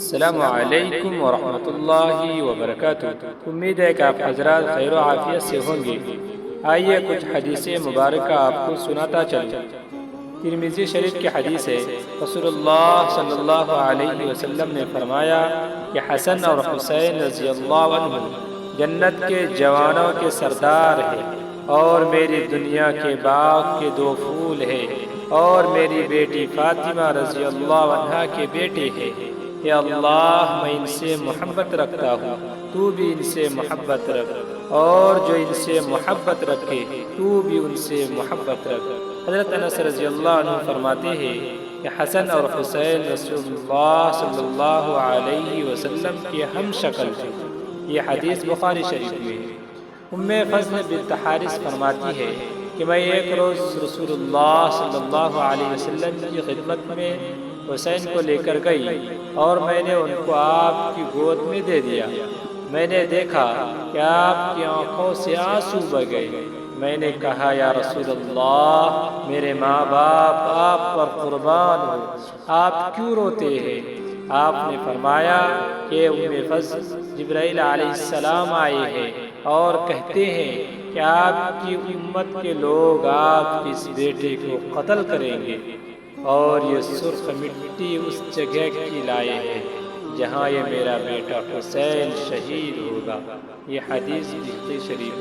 السلام علیکم ورحمۃ اللہ وبرکاتہ۔ امید ہے کہ آپ حضرات خیر و عافیت سے ہوں گے۔ آئیے کچھ حدیث مبارکہ آپ کو سناتا چلوں۔ ترمذی شریف کی حدیث ہے، رسول اللہ صلی اللہ علیہ وسلم نے فرمایا کہ حسن اور حسین رضی اللہ عنہ جنت کے جوانوں کے سردار ہیں، اور میری دنیا کے باغ کے دو پھول ہیں، اور میری بیٹی فاطمہ رضی اللہ عنہا کے بیٹے ہیں۔ یا اللہ، میں ان سے محبت رکھتا ہوں، تو بھی ان سے محبت رکھ، اور جو ان سے محبت رکھے تو بھی ان سے محبت رکھ۔ حضرت انس رضی اللہ عنہ فرماتے ہیں کہ حسن اور حسین رسول اللہ صلی اللہ علیہ وسلم کے ہم شکل تھے۔ یہ حدیث بخاری شریف میں ہے۔ فضل بنت حارث فرماتی ہے کہ میں ایک روز رسول اللہ صلی اللہ علیہ وسلم کی خدمت میں حسین کو لے کر گئی، اور میں نے ان کو آپ کی گود میں دے دیا۔ میں نے دیکھا کہ آپ کی آنکھوں سے آنسو بہہ گئے۔ میں نے کہا، یا رسول اللہ، میرے ماں باپ آپ پر قربان ہو، آپ کیوں روتے ہیں؟ آپ نے فرمایا کہ فضل، جبرائیل علیہ السلام آئے ہیں اور کہتے ہیں کہ آپ کی امت کے لوگ آپ کے اس بیٹے کو قتل کریں گے، اور یہ سرخ مٹی اس جگہ کی لائے ہیں جہاں یہ میرا بیٹا حسین شہید ہوگا۔ یہ حدیث بخاری شریف